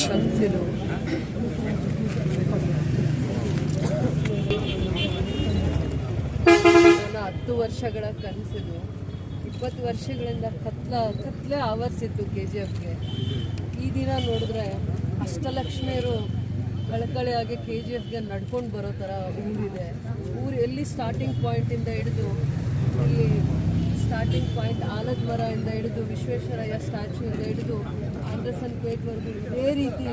ಕನಸಿರು. ನನ್ನ 10 ವರ್ಷಗಳ ಕನಸಿದು 20 ವರ್ಷಗಳಿಂದ ಕತ್ಲೆ ಆವರಿಸಿತ್ತು KGFಗೆ. ಈ ದಿನ ನೋಡಿದ್ರೆ ಅಷ್ಟಲಕ್ಷ್ಮಿಯರು ಕಳಕಳಿಯಾಗಿ KGFಗೆ ನಡ್ಕೊಂಡು ಬರೋ ಥರ ಊರಿದೆ. ಊರು ಎಲ್ಲಿ ಸ್ಟಾರ್ಟಿಂಗ್ ಪಾಯಿಂಟಿಂದ ಹಿಡಿದು ಇಲ್ಲಿ ಸ್ಟಾರ್ಟಿಂಗ್ ಪಾಯಿಂಟ್ ಆಲದ ಮರದಿಂದ ಹಿಡಿದು ವಿಶ್ವೇಶ್ವರಯ್ಯ ಸ್ಟ್ಯಾಚ್ಯೂಯಿಂದ ಹಿಡಿದು ಆಂಡರ್ಸನ್ ಪೇಟ್ವರೆಗೂ ಇದೇ ರೀತಿ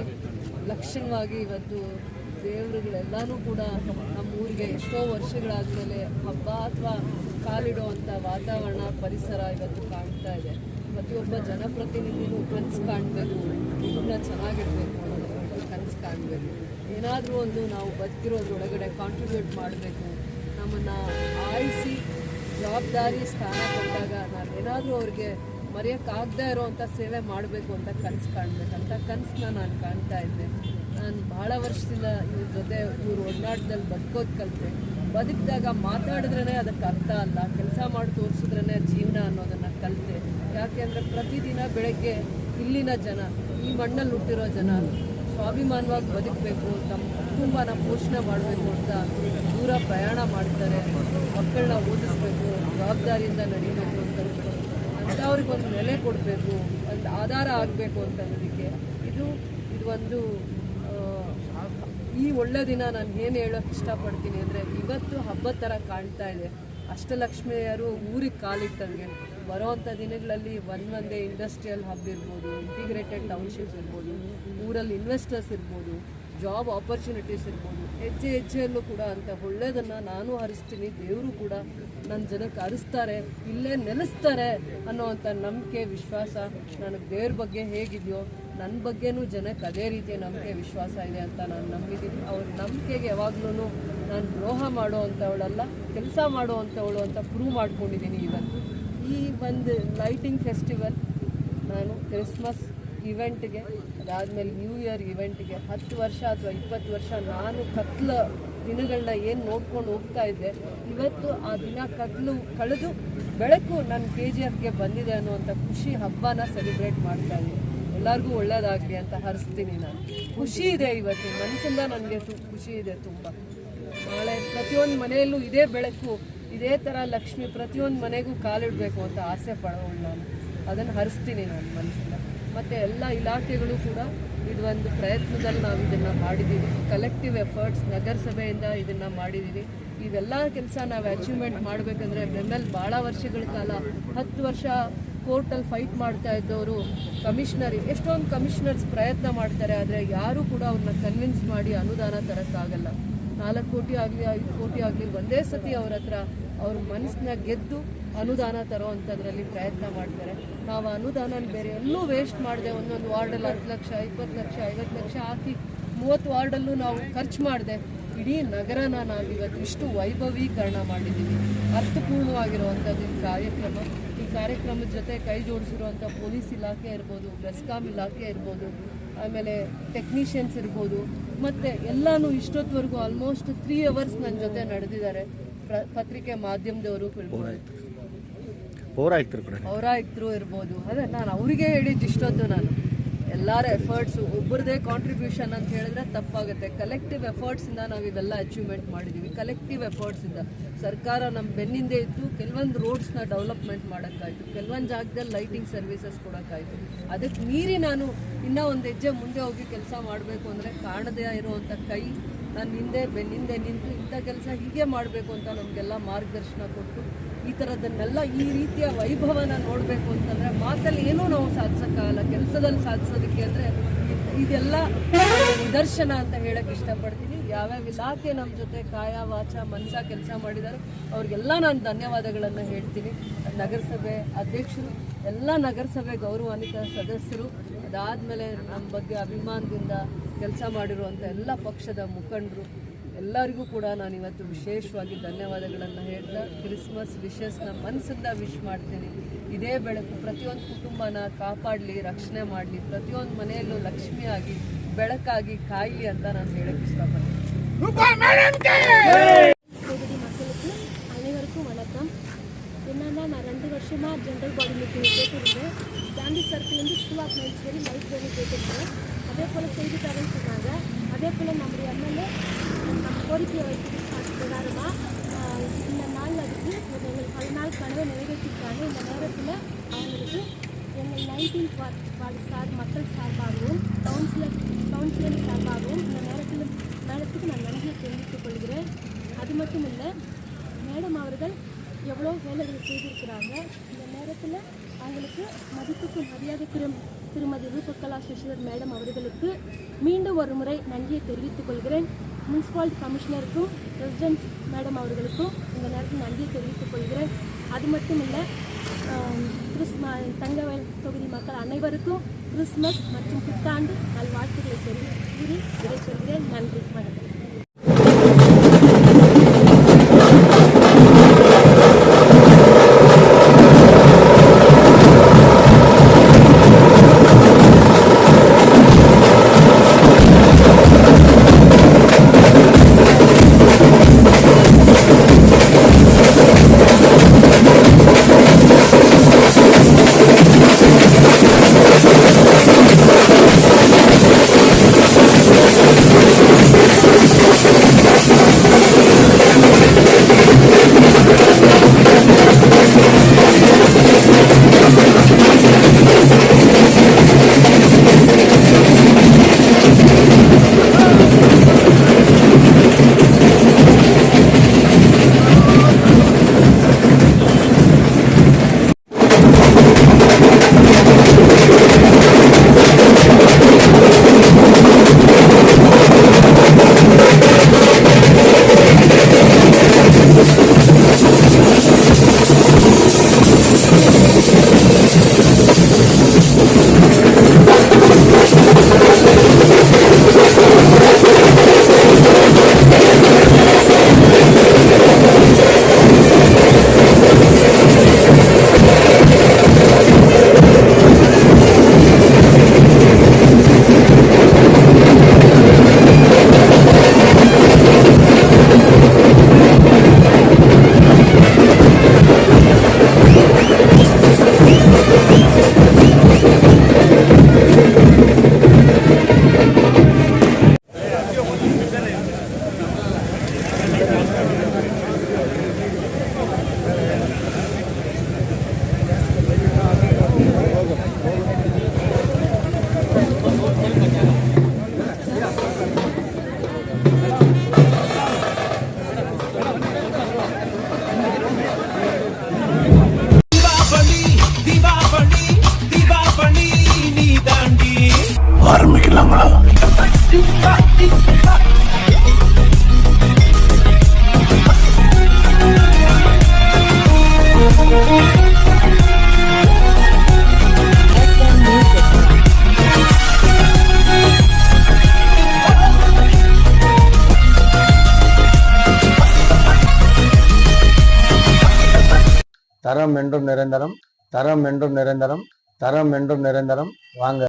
ಲಕ್ಷಣವಾಗಿ ಇವತ್ತು ದೇವರುಗಳೆಲ್ಲನೂ ಕೂಡ ನಮ್ಮ ಊರಿಗೆ ಎಷ್ಟೋ ವರ್ಷಗಳಾದಮೇಲೆ ಹಬ್ಬ ಅಥವಾ ಕಾಲಿಡುವಂಥ ವಾತಾವರಣ ಪರಿಸರ ಇವತ್ತು ಕಾಣ್ತಾ ಇದೆ. ಪ್ರತಿಯೊಬ್ಬ ಜನಪ್ರತಿನಿಧಿನೂ ಕನಸು ಕಾಣಬೇಕು, ಇದನ್ನ ಚೆನ್ನಾಗಿಡಬೇಕು ಅನ್ನೋದು ಕನಸು ಕಾಣಬೇಕು. ಏನಾದರೂ ಒಂದು ನಾವು ಬದುಕಿರೋದ್ರೊಳಗಡೆ ಕಾಂಟ್ರಿಬ್ಯೂಟ್ ಮಾಡಬೇಕು. ನಮ್ಮನ್ನು ಆಯಿಸಿ ಜವಾಬ್ದಾರಿ ಸ್ಥಾನ ಕೊಟ್ಟಾಗ ನಾನು ಏನಾದರೂ ಅವ್ರಿಗೆ ಮರೆಯೋಕ್ಕಾಗದೇ ಇರೋವಂಥ ಸೇವೆ ಮಾಡಬೇಕು ಅಂತ ಕನಸು ಕಾಣಬೇಕಂತ ಕನಸನ್ನ ನಾನು ಕಾಣ್ತಾ ಇದ್ದೆ. ನಾನು ಭಾಳ ವರ್ಷದಿಂದ ಇವ್ರ ಜೊತೆ ಇವ್ರ ಒಡನಾಟದಲ್ಲಿ ಬದುಕೋದು ಕಲಿತೆ. ಬದುಕಿದಾಗ ಮಾತಾಡಿದ್ರೇ ಅದಕ್ಕೆ ಅರ್ಥ ಅಲ್ಲ, ಕೆಲಸ ಮಾಡಿ ತೋರಿಸಿದ್ರೇ ಜೀವನ ಅನ್ನೋದನ್ನು ಕಲಿತೆ. ಯಾಕೆಂದರೆ ಪ್ರತಿದಿನ ಬೆಳಗ್ಗೆ ಇಲ್ಲಿನ ಜನ, ಈ ಮಣ್ಣಲ್ಲಿ ಹುಟ್ಟಿರೋ ಜನ ಸ್ವಾಭಿಮಾನವಾಗಿ ಬದುಕಬೇಕು, ತಮ್ಮ ಕುಟುಂಬನ ಪೋಷಣೆ ಮಾಡಬೇಕು ಅಂತ ದೂರ ಪ್ರಯಾಣ ಮಾಡ್ತಾರೆ. ಮಕ್ಕಳನ್ನ ಓದಿಸ್ಬೇಕು, ಜವಾಬ್ದಾರಿಯಿಂದ ನಡೀಬೇಕು ಅಂತ ಅವ್ರಿಗೊಂದು ನೆಲೆ ಕೊಡಬೇಕು, ಒಂದು ಆಧಾರ ಆಗಬೇಕು ಅಂತ ಅನ್ನೋದಕ್ಕೆ ಇದು ಒಂದು ಈ ಒಳ್ಳೆ ದಿನ. ನಾನು ಏನು ಹೇಳೋಕ್ಕೆ ಇಷ್ಟಪಡ್ತೀನಿ ಅಂದರೆ ಇವತ್ತು ಹಬ್ಬದ ಥರ ಕಾಣ್ತಾ ಇದೆ. ಅಷ್ಟಲಕ್ಷ್ಮಿಯರು ಊರಿಗೆ ಕಾಲಿಟ್ಟಂಗೆ ಬರೋವಂಥ ದಿನಗಳಲ್ಲಿ ಒಂದೇ ಇಂಡಸ್ಟ್ರಿಯಲ್ ಹಬ್ ಇರ್ಬೋದು, ಇಂಟಿಗ್ರೇಟೆಡ್ ಟೌನ್ಶಿಪ್ಸ್ ಇರ್ಬೋದು, ಊರಲ್ಲಿ ಇನ್ವೆಸ್ಟರ್ಸ್ ಇರ್ಬೋದು, ಜಾಬ್ ಆಪರ್ಚುನಿಟೀಸ್ ಇರ್ಬೋದು, ಹೆಜ್ಜೆಯಲ್ಲೂ ಕೂಡ ಅಂತ ಒಳ್ಳೆಯದನ್ನು ನಾನು ಹರಿಸ್ತೀನಿ. ದೇವರು ಕೂಡ ನನ್ನ ಜನಕ್ಕೆ ಹರಿಸ್ತಾರೆ, ಇಲ್ಲೇ ನೆಲೆಸ್ತಾರೆ ಅನ್ನೋವಂಥ ನಂಬಿಕೆ ವಿಶ್ವಾಸ ನನಗೆ ದೇವ್ರ ಬಗ್ಗೆ ಹೇಗಿದೆಯೋ ನನ್ನ ಬಗ್ಗೆನೂ ಜನಕ್ಕೆ ಅದೇ ರೀತಿಯ ನಂಬಿಕೆ ವಿಶ್ವಾಸ ಇದೆ ಅಂತ ನಾನು ನಂಬಿದ್ದೀನಿ. ಅವ್ರ ನಂಬಿಕೆಗೆ ಯಾವಾಗಲೂ ನಾನು ದ್ರೋಹ ಮಾಡೋವಂಥವಳಲ್ಲ, ಕೆಲಸ ಮಾಡೋವಂಥವಳು ಅಂತ ಪ್ರೂವ್ ಮಾಡ್ಕೊಂಡಿದ್ದೀನಿ. ಇವತ್ತು ಈ ಒಂದು ಲೈಟಿಂಗ್ ಫೆಸ್ಟಿವಲ್ ನಾನು ಕ್ರಿಸ್ಮಸ್ ಇವೆಂಟ್ಗೆ, ಅದಾದಮೇಲೆ ನ್ಯೂ ಇಯರ್ ಇವೆಂಟ್ಗೆ 10 ವರ್ಷ ಅಥವಾ 20 ವರ್ಷ ನಾನು ಕತ್ಲ ದಿನಗಳನ್ನ ಏನು ನೋಡ್ಕೊಂಡು ಹೋಗ್ತಾ ಇದ್ದೆ, ಇವತ್ತು ಆ ದಿನ ಕಳೆದು ಬೆಳಕು ನನ್ನ KGFಗೆ ಬಂದಿದೆ ಅನ್ನುವಂಥ ಖುಷಿ ಹಬ್ಬನ ಸೆಲೆಬ್ರೇಟ್ ಮಾಡ್ತಾ ಇದ್ದೀನಿ. ಎಲ್ಲರಿಗೂ ಒಳ್ಳೆಯದಾಗಲಿ ಅಂತ ಹರಿಸ್ತೀನಿ. ನಾನು ಖುಷಿ ಇದೆ ಇವತ್ತು, ಮನಸ್ಸಿಂದ ನನಗೆ ಖುಷಿ ಇದೆ ತುಂಬ. ನಾಳೆ ಪ್ರತಿಯೊಂದು ಮನೆಯಲ್ಲೂ ಇದೇ ಬೆಳಕು, ಇದೇ ಥರ ಲಕ್ಷ್ಮಿ ಪ್ರತಿಯೊಂದು ಮನೆಗೂ ಕಾಲಿಡಬೇಕು ಅಂತ ಆಸೆ ಪಡೋಳು ನಾನು. ಅದನ್ನು ಹರಿಸ್ತೀನಿ ನಾನು ಮನಸ್ಸಿಂದ. ಮತ್ತು ಎಲ್ಲ ಇಲಾಖೆಗಳು ಕೂಡ ಇದು ಒಂದು ಪ್ರಯತ್ನದಲ್ಲಿ ನಾವು ಇದನ್ನು ಮಾಡಿದ್ದೀವಿ. ಕಲೆಕ್ಟಿವ್ ಎಫರ್ಟ್ಸ್ ನಗರಸಭೆಯಿಂದ ಇದನ್ನು ಮಾಡಿದ್ದೀವಿ. ಇವೆಲ್ಲ ಕೆಲಸ ನಾವು ಅಚೀವ್ಮೆಂಟ್ ಮಾಡಬೇಕಂದ್ರೆ ಬೆನ್ನಲ್ಲಿ ಭಾಳ ವರ್ಷಗಳ ಕಾಲ 10 ವರ್ಷ ಕೋರ್ಟಲ್ಲಿ ಫೈಟ್ ಮಾಡ್ತಾ ಇದ್ದವರು ಎಷ್ಟೊಂದು ಕಮಿಷನರ್ಸ್ ಪ್ರಯತ್ನ ಮಾಡ್ತಾರೆ, ಆದರೆ ಯಾರೂ ಕೂಡ ಅವ್ರನ್ನ ಕನ್ವಿನ್ಸ್ ಮಾಡಿ ಅನುದಾನ ತರೋಕ್ಕಾಗಲ್ಲ. 4 ಕೋಟಿ ಆಗಲಿ 5 ಕೋಟಿ ಆಗಲಿ ಒಂದೇ ಸತಿ ಅವ್ರ ಹತ್ರ ಅವ್ರ ಮನಸ್ಸನ್ನ ಗೆದ್ದು ಅನುದಾನ ತರೋ ಅಂಥದ್ರಲ್ಲಿ ಪ್ರಯತ್ನ ಮಾಡ್ತಾರೆ. ನಾವು ಅನುದಾನ ಬೇರೆ ಎಲ್ಲೂ ವೇಸ್ಟ್ ಮಾಡಿದೆ. ಒಂದೊಂದು ವಾರ್ಡಲ್ಲಿ 10 ಲಕ್ಷ 20 ಲಕ್ಷ 50 ಲಕ್ಷ ಹಾಕಿ 30 ವಾರ್ಡಲ್ಲೂ ನಾವು ಖರ್ಚು ಮಾಡಿದೆ. ಇಡೀ ನಗರನ ನಾವು ಇವತ್ತು ಇಷ್ಟು ವೈಭವೀಕರಣ ಮಾಡಿದ್ದೀವಿ. ಅರ್ಥಪೂರ್ಣವಾಗಿರುವಂಥದ್ದು ಈ ಕಾರ್ಯಕ್ರಮದ ಜೊತೆ ಕೈ ಜೋಡಿಸಿರುವಂಥ ಪೊಲೀಸ್ ಇಲಾಖೆ ಇರ್ಬೋದು, ಬೆಸ್ಕಾಂ ಇಲಾಖೆ ಇರ್ಬೋದು, ಆಮೇಲೆ ಟೆಕ್ನಿಷಿಯನ್ಸ್ ಇರ್ಬೋದು, ಮತ್ತು ಎಲ್ಲನೂ ಇಷ್ಟೊತ್ತವರೆಗೂ ಆಲ್ಮೋಸ್ಟ್ 3 ಅವರ್ಸ್ ನನ್ನ ಜೊತೆ ನಡೆದಿದ್ದಾರೆ. ಪತ್ರಿಕೆ ಮಾಧ್ಯಮದವರು ಪೌರಾಯುಕ್ತರು ಇರ್ಬೋದು. ಅದೇ ನಾನು ಅವರಿಗೆ ಹೇಳಿದ್ದು ಇಷ್ಟೊತ್ತು, ನಾನು ಎಲ್ಲರ ಎಫರ್ಟ್ಸು ಒಬ್ಬರದೇ ಕಾಂಟ್ರಿಬ್ಯೂಷನ್ ಅಂತ ಹೇಳಿದ್ರೆ ತಪ್ಪಾಗುತ್ತೆ. ಕಲೆಕ್ಟಿವ್ ಎಫರ್ಟ್ಸಿಂದ ನಾವು ಇವೆಲ್ಲ ಅಚೀವ್ಮೆಂಟ್ ಮಾಡಿದ್ದೀವಿ. ಕಲೆಕ್ಟಿವ್ ಎಫರ್ಟ್ಸಿಂದ ಸರ್ಕಾರ ನಮ್ಮ ಬೆನ್ನಿಂದೆ ಇತ್ತು. ಕೆಲವೊಂದು ರೋಡ್ಸ್ನ ಡೆವಲಪ್ಮೆಂಟ್ ಮಾಡೋಕ್ಕಾಯಿತು, ಕೆಲವೊಂದು ಜಾಗದಲ್ಲಿ ಲೈಟಿಂಗ್ ಸರ್ವಿಸಸ್ ಕೊಡೋಕ್ಕಾಯಿತು. ಅದಕ್ಕೆ ಮೀರಿ ನಾನು ಇನ್ನೂ ಒಂದು ಹೆಜ್ಜೆ ಮುಂದೆ ಹೋಗಿ ಕೆಲಸ ಮಾಡಬೇಕು ಅಂದರೆ ಕಾಣದೇ ಇರುವಂಥ ಕೈ ನನ್ನ ಬೆನ್ನಿಂದೆ ನಿಂತು ಇಂಥ ಕೆಲಸ ಹೀಗೆ ಮಾಡಬೇಕು ಅಂತ ನಮಗೆಲ್ಲ ಮಾರ್ಗದರ್ಶನ ಕೊಟ್ಟು ಈ ಥರದನ್ನೆಲ್ಲ ಈ ರೀತಿಯ ವೈಭವನ ನೋಡಬೇಕು ಅಂತಂದರೆ ಮಾತಲ್ಲಿ ಏನೂ ನಾವು ಸಾಧಿಸೋಕ್ಕಾಗಲ್ಲ, ಕೆಲಸದಲ್ಲಿ ಸಾಧಿಸೋದಕ್ಕೆ ಅಂದರೆ ಇದೆಲ್ಲ ನಿದರ್ಶನ ಅಂತ ಹೇಳೋಕ್ಕೆ ಇಷ್ಟಪಡ್ತೀನಿ. ಯಾವ್ಯಾವ ಇಲಾಖೆ ನಮ್ಮ ಜೊತೆ ಕಾಯ ವಾಚ ಮನಸ ಕೆಲಸ ಮಾಡಿದಾರೋ ಅವ್ರಿಗೆಲ್ಲ ನಾನು ಧನ್ಯವಾದಗಳನ್ನು ಹೇಳ್ತೀನಿ. ನಗರಸಭೆ ಅಧ್ಯಕ್ಷರು, ಎಲ್ಲ ನಗರಸಭೆ ಗೌರವಾನ್ವಿತ ಸದಸ್ಯರು, ಅದಾದಮೇಲೆ ನಮ್ಮ ಬಗ್ಗೆ ಅಭಿಮಾನದಿಂದ ಕೆಲಸ ಮಾಡಿರುವಂಥ ಎಲ್ಲ ಪಕ್ಷದ ಮುಖಂಡರು ಎಲ್ಲರಿಗೂ ಕೂಡ ನಾನು ಇವತ್ತು ವಿಶೇಷವಾಗಿ ಧನ್ಯವಾದಗಳನ್ನು ಹೇಳ್ತಾ ಕ್ರಿಸ್ಮಸ್ ವಿಶಸ್ನ ಮನಸ್ಸಿಂದ ವಿಶ್ ಮಾಡ್ತೀನಿ. ಇದೇ ಬೆಳಕು ಪ್ರತಿಯೊಂದು ಕುಟುಂಬನ ಕಾಪಾಡಲಿ, ರಕ್ಷಣೆ ಮಾಡಲಿ, ಪ್ರತಿಯೊಂದು ಮನೆಯಲ್ಲೂ ಲಕ್ಷ್ಮಿಯಾಗಿ ಬೆಳಕಾಗಿ ಕಾಯಲಿ ಅಂತ ನಾನು ಹೇಳಕ್ಕೆ ಇಷ್ಟಪಡ್ತೀನಿ. அனைவருக்கும் வணக்கம். என்னன்னா நான் 2 வருஷமாக ஜென்ரல் பாடி மீட்டிங் கேட்டுருந்தேன். காந்தி சர்க்கிள்லேருந்து ஸ்கூல் ஆஃப் மைன்ஸ் வரை லைப்ரரி கேட்டுருந்தேன். அதே போல் செய்து தரேன்னு சொன்னாங்க. அதே போல் நம்முடைய எம்எல்ஏ நம்ம கோரிக்கை வைத்து பிரகாரமாக இந்த நாள் அதுக்கு எங்களுக்கு பல நாள் கனவை நிறைவேற்றிருக்காங்க. இந்த நேரத்தில் அவங்களுக்கு எங்கள் 19th வார்டு மக்கள் சார்பாகவும் கவுன்சிலர் சார்பாகவும் இந்த மேடத்துக்கு நான் நன்றியை தெரிவித்துக் கொள்கிறேன். அது மட்டும் இல்லை, மேடம் அவர்கள் எவ்வளோ வேலைகள் செய்திருக்கிறாங்க. இந்த நேரத்தில் அவங்களுக்கு மதிப்புக்கு மரியாதைக்குரிய திருமதி ரூபகலா சசிதர் மேடம் அவர்களுக்கு மீண்டும் ஒரு முறை நன்றியை தெரிவித்துக் கொள்கிறேன். முனிசிபாலிட்டி கமிஷனருக்கும் பிரசிடென்ட் மேடம் அவர்களுக்கும் இந்த நேரத்தில் நன்றியை தெரிவித்துக் கொள்கிறேன். அது மட்டும் இல்லை, தங்கவேல் தொகுதி மக்கள் அனைவருக்கும் கிறிஸ்மஸ் மற்றும் புத்தாண்டு நல்வாழ்த்துக்களை கூறி விடைபெறுகிறேன். நன்றி, வணக்கம். ஆரம்பிக்கலாங்களா? தரம் என்றும் நிரந்தரம், தரம் என்றும் நிரந்தரம், தரம் என்றும் நிரந்தரம். வாங்க.